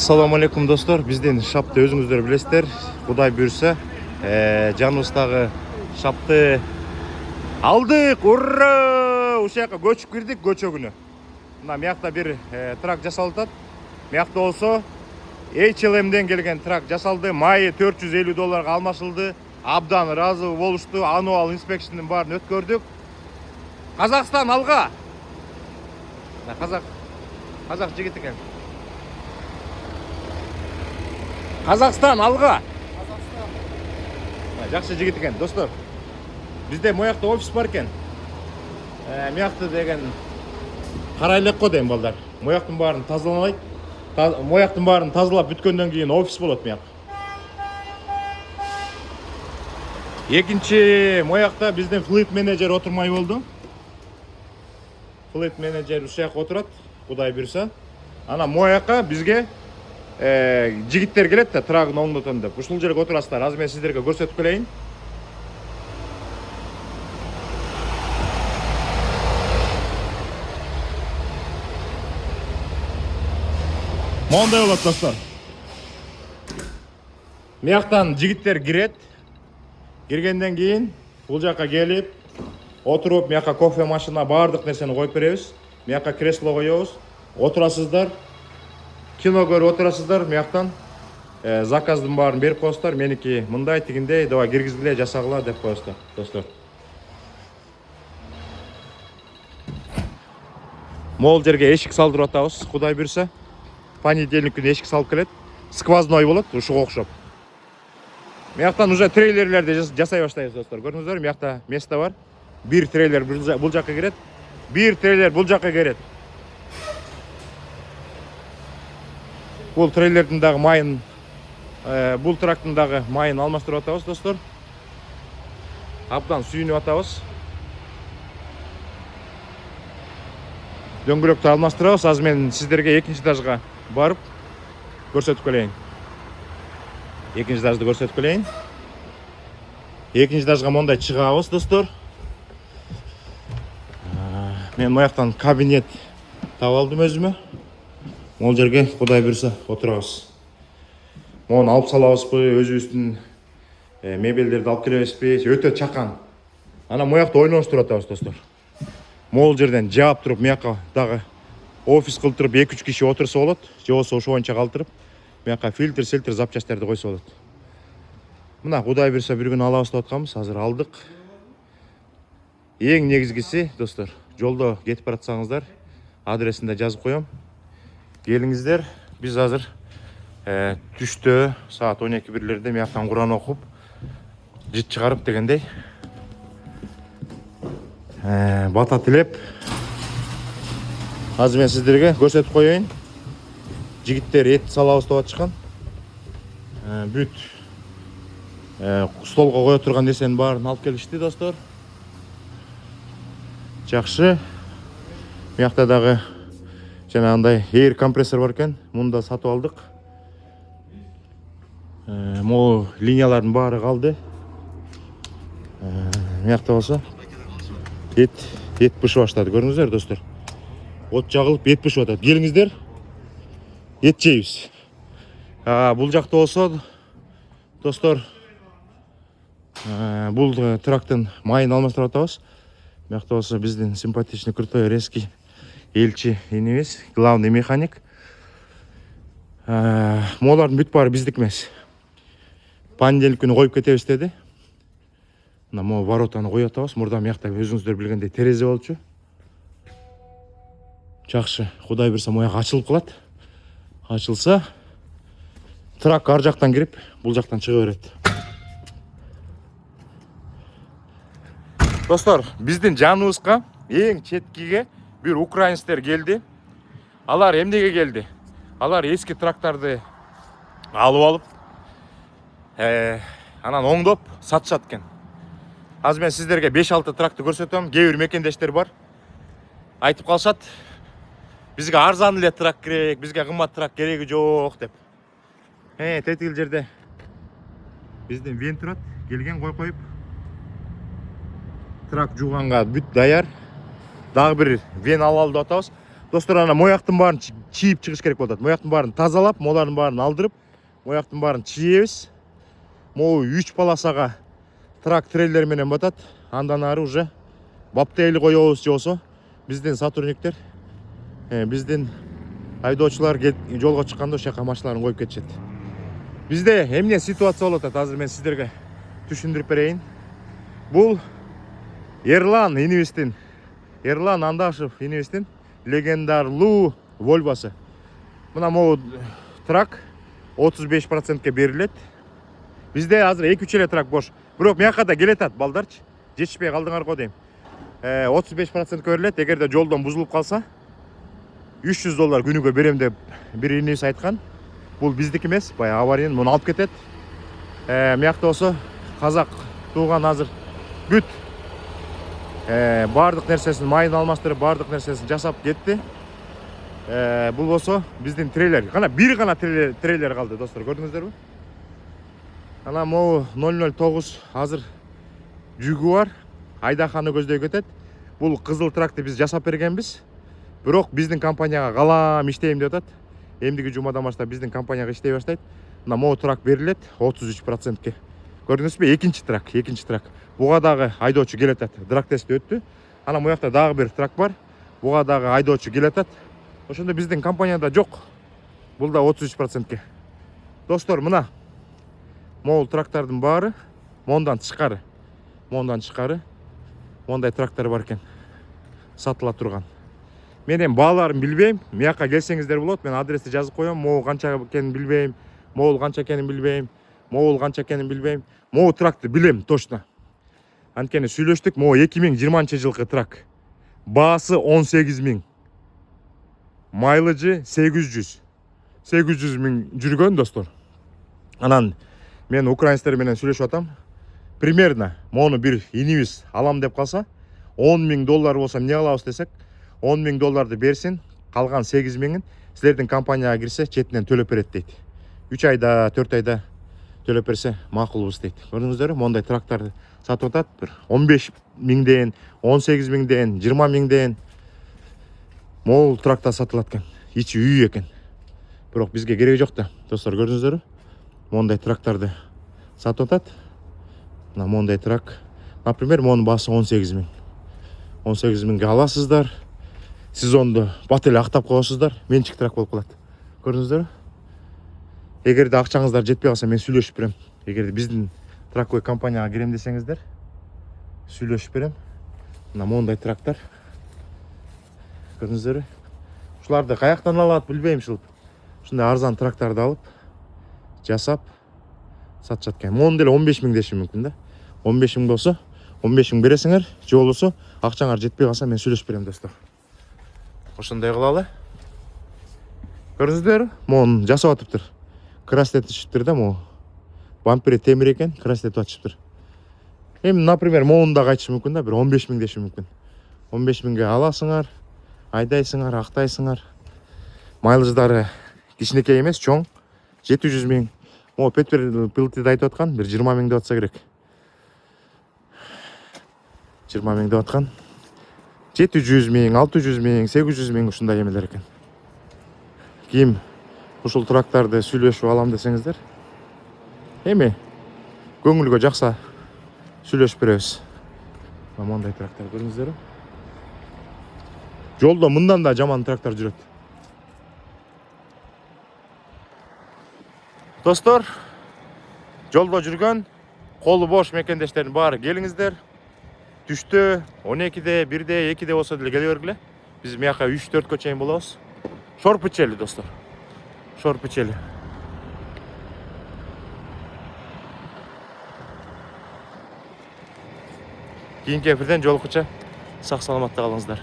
Assalamu alaikum dostlar. Bizden şapты özüңүздөр билесиздер. Кудай буйрса, жаныбыздагы шапты алдык. Ура! Ушул жака көчүп кирдик көчөгүнө. Мына мыякта бир трак жасалып атат. Мыякта болсо HLM'ден келген трак жасалды. Майы $450 алмашылды. Абдан ыраазы болушту. Annual inspection'дын баарын өткөрдүк. Казакстан алга. Казак жигит экен. Казакстан алга. Жакшы жигит экен, достор. Бизде моякта офис бар экен. Моякты деген карайлык го дейм балдар. Мояктын баарын тазалабайт. Мояктын баарын тазалап бүткөндөн кийин офис болот мояк. Экинчи моякта биздин флит менеджер отурмай болду. Флит менеджер ушул жака отурат, Кудай буйрса. Ана моякка бизге жигиттер келет да трагын оңдотон деп. Ушул жерге отурасыздар. Азыр мен сиздерге көрсөтүп келейин. Мондай болот достор. Мыяктан жигиттер кирет. Киргенден кийин бул жака келип, отуруп, мыякка кофе машина баардык нерсени коюп беребиз. Мыякка кресло коебуз. Отурасыздар. Кино көрүп отурасыздар. Мыяктан заказдын баарын берип коесуздар. Меники мындай тигиндей, давай киргизгиле, жасагыла деп коесуздар, достор. Могул жерге эшик салдырып атабыз, Кудай буйрса. Понедельник күнү эшик салып келет. Сквозной болот, ушуга окшоп. Мыяктан уже трейлерлерди жасай баштайбыз, достор. Көрдүңүздөр, мыякта место бар. Бир трейлер бул жака кирет. Бир трейлер бул жака кирет. Бул трейлердин дагы майын, бул трактын дагы майын алмаштырып атабыз, достор. Абдан сүйүнүп атабыз. Дөңгөлөктү алмаштырабыз. Азыр мен сиздерге экинчи этажга барып көрсөтүп келейин. Экинчи этажды көрсөтүп келейин. Экинчи этажга мондай чыгабыз, достор. Мен мояктан кабинет таап алдым өзүмө. Могул жерге Кудай буйрса отурабыз. Мону алып салабызбы, өзүбүздүн мебелдерди алып келебизби? Өтө чакан. Ана моякта ойноштуруп атабыз, достор. Могул жерден жаап туруп, мыякка дагы офис кылып туруп 2-3 киши отурса болот. Же болбосо ошо боюнча калтырып, мыякка фильтр запчастарды койсо болот. Мына Кудай буйрса бир күн алабыз деп атканбыз, азыр алдык. Эң негизгиси, достор, жолдо кетип баратсаңыздар, адресинде жазып коем. Келиңиздер. Биз азыр түштө саат 12-1лерде мыяктан Куран окуп, жыт чыгарып дегендей бата тилеп, азыр мен сиздерге көрсөтүп коеюн. Жигиттер эт салабыз деп атышкан. Бүт столго кое турган нерсенин баарын алып келишти, достор. Жакшы. Мыякта дагы жанагындай air компрессор бар экен. Муну да сатып алдык. Могу линиялардын баары калды. Мыякта болсо эт бышып баштады. Көрдүңүздөр, достор. От жагылып эт бышып атат. Келиңиздер. Эт жейбиз. Бул жакта болсо, достор, бул трактын майын алмаштырып атабыз. Мыякта болсо биздин симпатичный, крутой, резкий элчи инебиз, главный механик. Молардын бүт баары биздик эмес. Понедельник күнү коюп кетебиз деди. Мына могу воротаны коюп атабыз. Мурда мыякта өзүңүздөр билгендей терезе болчу. Жакшы, Кудай буйрса мояк ачылып калат. Ачылса, трак ар жактан кирип, бул жактан чыга берет. Достор, биздин жаныбызга эң четкиге бир украинецтер келди. Алар эмнеге келди? Алар эски трактарды алып алып, анан оңдоп сатышат экен. Азыр мен сиздерге 5-6 тракты көрсөтөм. Кээ бир мекендештер бар. Айтып калышат, бизге арзан эле трак керек, бизге кымбат трак кереги жок деп. Тетигил жерде биздин вен турат, келген коюп. Трак жууганга бүт даяр. Дагы бир вен алалы деп атабыз. Достор, ана мояктын баарын чийип чыгыш керек болот. Мояктын баарын тазалап, молардын баарын алдырып, мояктын баарын чийебиз. Могу 3 полосага трак трейлер менен батат. Андан ары уже баптейли коебуз же болсо биздин сотрудниктер, биздин айдоочулар жолго чыкканда ошол жака машиналарын коюп кетишет. Бизде эмне ситуация болуп атат, азыр мен сиздерге түшүндүрүп берейин. Бул Ерлан инибиздин, Ерлан Андашев инибиздин легендарлуу Volvo'сы. Мына могу трак 35%ке берилет. Бизде азыр 2-3 эле трак бош. Бирок мияка да келетат балдарчы. Жетишпей калдыңар го дейм. 35% берилет. Эгерде жолдон бузулуп калса, $300 күнүгө берем деп бир инибиз айткан. Бул биздики эмес, баягы аварийный, муну алып кетет. Миякта болсо казак тууган азыр бүт бардык нерсесин майын алмаштырып, бардык нерсесин жасап кетти. Бул болсо биздин трейлер. Бир гана трейлер калды, достор, көрдүңүздөрбү? Ана могу 009 азыр жүгү бар. Айдаханы көздөй кетет. Бул кызыл тракты биз жасап бергенбиз. Бирок биздин компанияга калам иштейм деп атат. Эмдиги жумадан баштап биздин компанияга иштей баштайт. Мына могу трак берилет 33%ке. Көрдүңүзбү? Экинчи трак. Буга дагы айдоочу келетат. Драг тести өттү. Ана буякта дагы бир трак бар. Буга дагы айдоочу келетат. Ошондо биздин компанияда жок. Бул да 33%ке. Достор, мына могул трактардын баары мондан тышкары. Мондай трактор бар экен. Сатыла турган. Мен эми бааларын билбейм. Мияка келсеңиздер болот. Мен адрести жазып коем. Могу канча экенин билбейм. Могул канча экенин билбейм. Могу тракты билем точно. Анткени сүйлөштүк. Могу 2020-жылкы трак. Баасы 18.000. Майлыжы 800 миң жүргөн, достор. Анан мен украинцтер менен сүйлөшүп атам. Примерно мону бир инибиз алам деп калса, $10.000 болсо эмне кылабыз десек, $10.000 берсин, калган 8.000-ин силердин компанияга кирсе четинен төлөп берет дейт. 3 айда, 4 айда төлөп берсе макулбуз дейт. Көрдүңүздөрбү? Мондай трактарды сатып атат. Бир 15.000ден, 18.000ден, 20.000ден могул тракта сатылат экен. Ичи үй экен. Бирок бизге кереги жок да. Достор, көрдүңүздөрбү? Мондай трактарды сатып атат. Мына мондай трак. Например, монун баасы 18.000. 18.000ге аласыздар. Сезонду бат эле актап коесуздар. Менчик трак болуп калат. Көрдүңүздөрбү? Эгерде акчаңыздар жетпей калса, мен сүйлөшүп берем. Эгерде биздин тракой компанияга кирем десеңиздер, сүйлөшүп берем. Мына мондай трактар. Көрдүңүздөрбү? Ушуларды каяктан алат билбейм шыл. Ушундай арзан трактарды алып, жасап сатышат экен. Мону деле 15.000 дешим мүмкүн да. 15.000 болсо, 15.000 бересиңер, же болбосо акчаңар жетпей калса, мен сүйлөшүп берем, достор. Ошондой кылалы. Көрдүңүздөрбү? Мону жасап атыптыр. Крастетишиптир да, могу. Бампери темир экен, крастетип атышыптыр. Эми, например, мону да кайтышы мүмкүн да, бир 15.000 дешим мүмкүн. 15.000ге аласыңар, айдайсыңар, актайсыңар. Майлыждары кичинекей эмес, чоң. 700.000. Могу пилотид айтып аткан, бир 20.000 деп атса керек. 20.000 деп аткан. 700.000, 600.000, 800.000 ушундай эмелер экен. Ким ушул трактарды сүйлөшүп алам десеңиздер, эми көңүлгө жакса сүйлөшүп беребиз. Мондай трактор көрүңүздөрбү? Жолдо мындан да жаман трактор жүрөт. Достор, жолдо жүргөн колу бош мекендештердин баары келиңиздер. Түштө 12-де, 1-де, 2-де болсо деле келе бергиле. Биз мияка 3-4кө чейин болобуз. Шорпучели, достор. Шорпучели. Кийинки эфирден жолукуча сак саламатта калыңыздар.